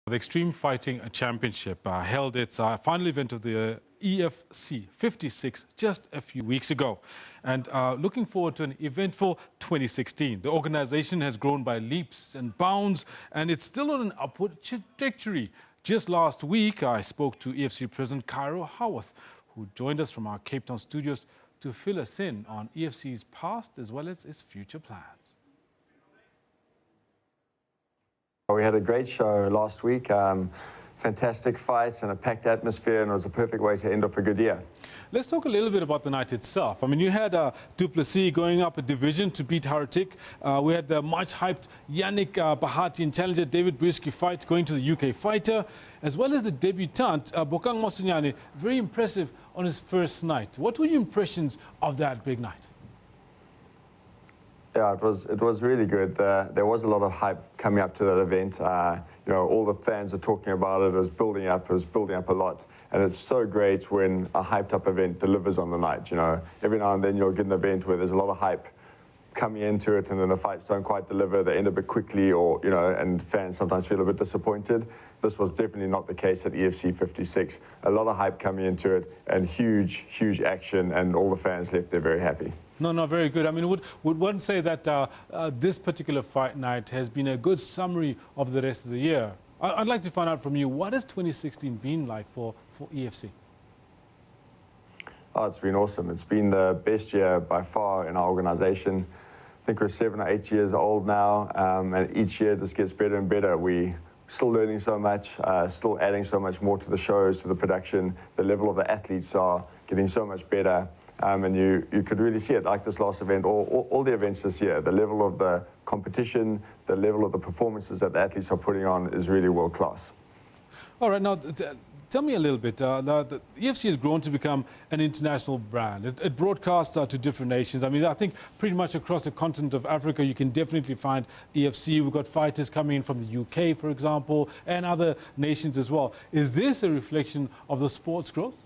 The Extreme Fighting Championship held its final event of the EFC 56 just a few weeks ago. And looking forward to an eventful 2016. The organization has grown by leaps and bounds, and it's still on an upward trajectory. Just last week, I spoke to EFC President Cairo Howarth, who joined us from our Cape Town studios to fill us in on EFC's past as well as its future plans. We had a great show last week, fantastic fights and a packed atmosphere, and it was a perfect way to end off a good year. Let's talk a little bit about the night itself. I mean, you had Duplessis going up a division to beat Haratik. We had the much-hyped Yannick Bahati and challenger David Brisky fight going to the UK fighter, as well as the debutant Bokang Mosinyane, very impressive on his first night. What were your impressions of that big night? Yeah, it was really good. There was a lot of hype coming up to that event. You know, all the fans are talking about it. It was building up a lot. And it's so great when a hyped-up event delivers on the night. You know, every now and then you'll get an event where there's a lot of hype coming into it, and then the fights don't quite deliver. They end a bit quickly, or you know, and fans sometimes feel a bit disappointed. This was definitely not the case at EFC 56. A lot of hype coming into it, and huge action, and all the fans left there very happy. No, very good. I mean, would one say that this particular fight night has been a good summary of the rest of the year? I'd like to find out from you, what has 2016 been like for EFC? Oh, it's been awesome. It's been the best year by far in our organization. I think we're 7 or 8 years old now, and each year just gets better and better. We're still learning so much, still adding so much more to the shows, to the production. The level of the athletes are getting so much better. And you could really see it, like this last event, all the events this year. The level of the competition, the level of the performances that the athletes are putting on is really world class. All right, now tell me a little bit. The EFC has grown to become an international brand. It broadcasts to different nations. I mean, I think pretty much across the continent of Africa, you can definitely find EFC. We've got fighters coming in from the UK, for example, and other nations as well. Is this a reflection of the sport's growth?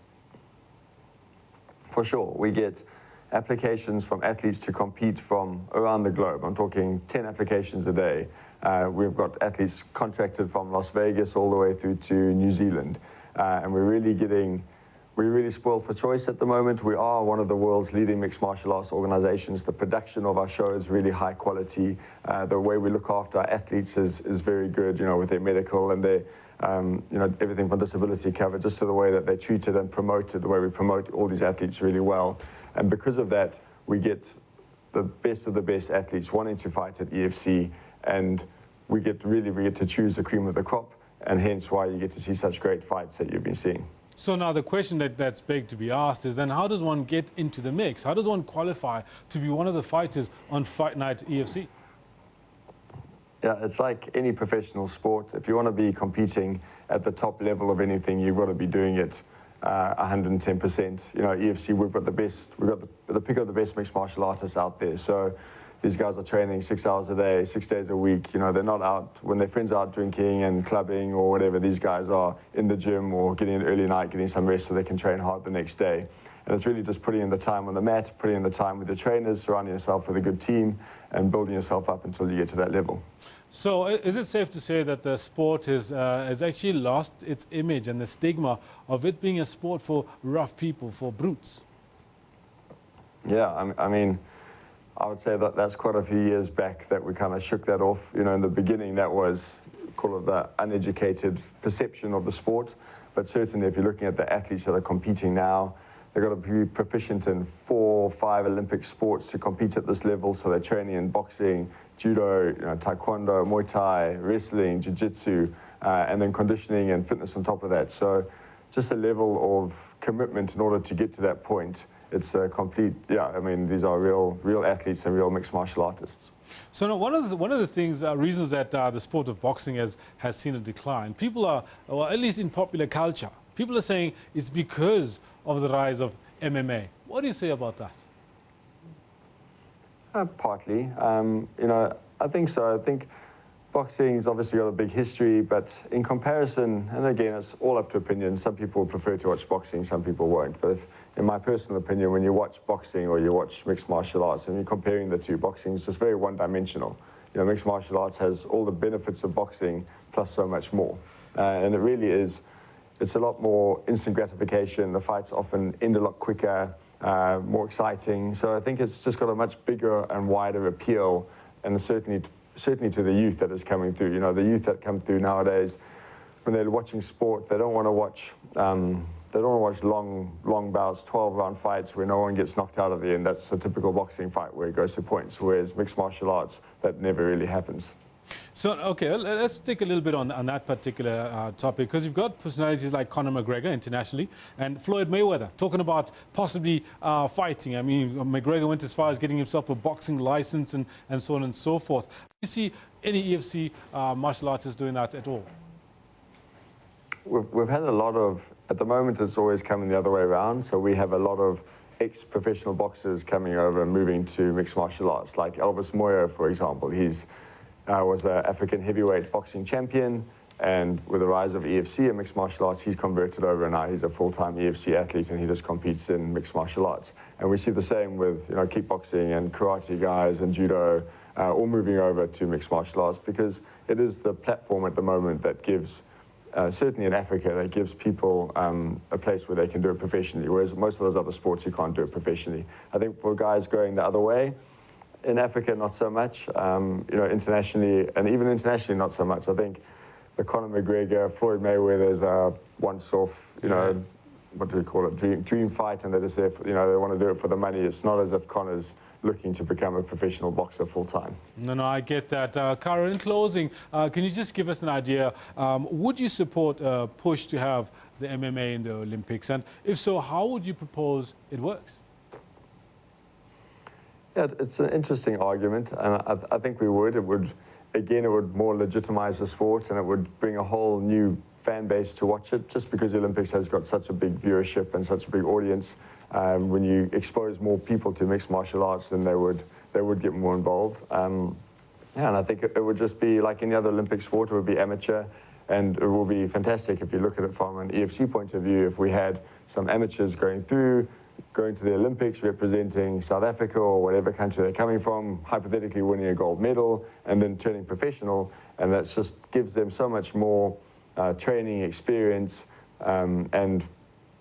For sure. We get applications from athletes to compete from around the globe. I'm talking 10 applications a day. We've got athletes contracted from Las Vegas all the way through to New Zealand. And we're really spoiled for choice at the moment. We are one of the world's leading mixed martial arts organizations. The production of our show is really high quality. The way we look after our athletes is very good, you know, with their medical and their you know, everything from disability cover, just to the way that they're treated and promoted, the way we promote all these athletes really well. And because of that, we get the best of the best athletes wanting to fight at EFC, and we get to choose the cream of the crop, and hence why you get to see such great fights that you've been seeing. So now the question that's begged to be asked is then, how does one get into the mix? How does one qualify to be one of the fighters on Fight Night EFC? Yeah, it's like any professional sport. If you want to be competing at the top level of anything, you've got to be doing it 110%. You know, EFC, we've got the pick of the best mixed martial artists out there. So these guys are training 6 hours a day, 6 days a week. You know, they're not out when their friends are out drinking and clubbing or whatever. These guys are in the gym or getting an early night, getting some rest so they can train hard the next day. And it's really just putting in the time on the mat, putting in the time with the trainers, surrounding yourself with a good team, and building yourself up until you get to that level. So is it safe to say that the sport has actually lost its image and the stigma of it being a sport for rough people, for brutes? Yeah, I mean, I would say that that's quite a few years back that we kind of shook that off. You know, in the beginning, that was, call it the uneducated perception of the sport. But certainly, if you're looking at the athletes that are competing now, they've got to be proficient in 4 or 5 Olympic sports to compete at this level. So they're training in boxing, judo, you know, taekwondo, Muay Thai, wrestling, jiu-jitsu, and then conditioning and fitness on top of that. So just a level of commitment in order to get to that point. It's a complete, yeah, I mean, these are real athletes and real mixed martial artists. So now one of the things, reasons that the sport of boxing has seen a decline, people are, well, at least in popular culture, people are saying it's because of the rise of MMA. What do you say about that? Partly. You know, I think so. I think boxing's obviously got a big history, but in comparison, and again, it's all up to opinion. Some people prefer to watch boxing, some people won't. But in my personal opinion, when you watch boxing or you watch mixed martial arts and you're comparing the two, boxing is just very one-dimensional. You know, mixed martial arts has all the benefits of boxing plus so much more. And it really is, it's a lot more instant gratification. The fights often end a lot quicker, more exciting. So I think it's just got a much bigger and wider appeal, and certainly to the youth that is coming through. You know, the youth that come through nowadays, when they're watching sport, they don't want to watch long bouts, 12-round fights where no one gets knocked out at the end. That's a typical boxing fight where it goes to points, whereas mixed martial arts, that never really happens. So, okay, let's take a little bit on that particular topic, because you've got personalities like Conor McGregor internationally and Floyd Mayweather talking about possibly fighting. I mean, McGregor went as far as getting himself a boxing license and so on and so forth. Do you see any EFC martial artists doing that at all? We've had a lot of, at the moment it's always coming the other way around, so we have a lot of ex-professional boxers coming over and moving to mixed martial arts, like Elvis Moyo, for example. He's was an African heavyweight boxing champion, and with the rise of EFC and mixed martial arts, he's converted over and now he's a full-time EFC athlete and he just competes in mixed martial arts. And we see the same with, you know, kickboxing and karate guys and judo, all moving over to mixed martial arts, because it is the platform at the moment that gives, certainly in Africa, that gives people a place where they can do it professionally, whereas most of those other sports you can't do it professionally. I think for guys going the other way, in Africa, not so much. You know, internationally, and even internationally, not so much. I think the Conor McGregor, Floyd Mayweather's once-off, you know, what do we call it, dream fight, and they're just there for, you know, they want to do it for the money. It's not as if Conor's looking to become a professional boxer full-time. No, I get that. Cairo, in closing, can you just give us an idea, would you support a push to have the MMA in the Olympics? And if so, how would you propose it works? Yeah, it's an interesting argument, and I think we would. It would, again, it would more legitimize the sport, and it would bring a whole new fan base to watch it, just because the Olympics has got such a big viewership and such a big audience. When you expose more people to mixed martial arts, then they would get more involved. Yeah, and I think it would just be like any other Olympic sport. It would be amateur, and it will be fantastic if you look at it from an EFC point of view. If we had some amateurs going to the Olympics, representing South Africa or whatever country they're coming from, hypothetically winning a gold medal, and then turning professional, and that just gives them so much more training experience, and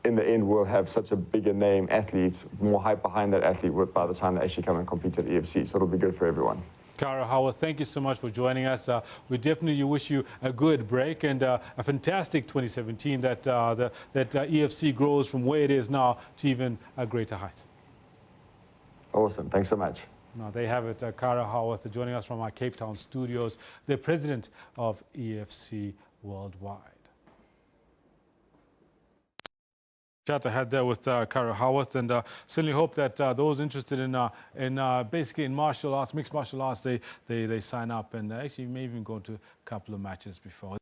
in the end we'll have such a bigger name athlete, more hype behind that athlete by the time they actually come and compete at EFC, so it'll be good for everyone. Cairo Howarth, thank you so much for joining us. We definitely wish you a good break and a fantastic 2017, that EFC grows from where it is now to even a greater height. Awesome. Thanks so much. Now, they have it. Cairo Howarth joining us from our Cape Town studios, the president of EFC Worldwide. Chat I had there with Cairo Howarth, and certainly hope that those interested in basically in martial arts, mixed martial arts, they sign up and actually may even go to a couple of matches before.